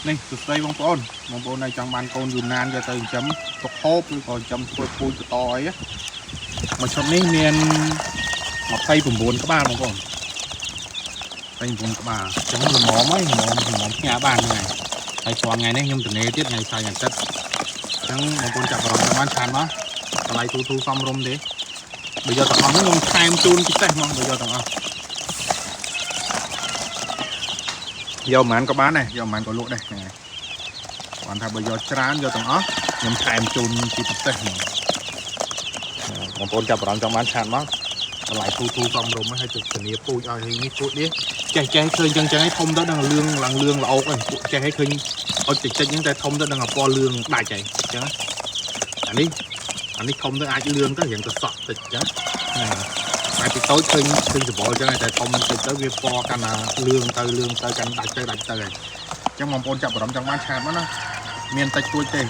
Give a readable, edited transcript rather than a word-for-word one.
នេះសួស្តីបងប្អូននៅចង់បានកូនយូណានយកទៅចិញ្ចឹមទុកហូបឬក៏ចិញ្ចឹមធ្វើពូជបន្តអីមួយឈុតនេះមាន29ក្បាលបងប្អូន29ក្បាលចឹងល្មមហើយល្មមផ្ញើបានហ្នឹងហើយស្វងថ្ងៃនេះខ្ញុំទនេទៀតថ្ងៃស្អែកអាទិត្យចឹងបងប្អូនចាប់អារម្មណ៍បានឆានមកតម្លៃទូសមរម្យទេបើយកទាំងអស់ហ្នឹងខ្ញុំថែមជូនពិសេសហ្មងបើយកទាំងអស់យកប៉ុន្មានក៏បានដែរយកប៉ុន្មានក៏លក់ដែរហ្នឹងហើយគាត់ថាបើយកច្រើនយកទាំងអស់ខ្ញុំថែមជូនពីពិសេសហ្មងបងប្អូនចាប់អារម្មណ៍ចង់បានឆានមកតម្លៃទូសមរម្យហើយទៅធានាពូជឲ្យនេះពូជនេះចេះឃើញចឹងឲ្យធំទៅដល់លឿងឡើងលឿងល្អកហ្នឹងពួកចេះឲ្យឃើញអុចតិចហ្នឹងតែធំទៅដល់ពណ៌លឿងដាច់ហើយចឹងអានេះធំទៅអាចលឿងទៅរៀងទៅសក់តិចចឹងអាចពីតូចឃើញសបល់ចឹងតែធំតិចទៅវាពណ៌កាន់តែលឿងទៅកាន់ដាច់ទៅហើយចឹងបងប្អូនចាប់អារម្មណ៍ចង់បានឆាតមកណាមានតិចតួចទេ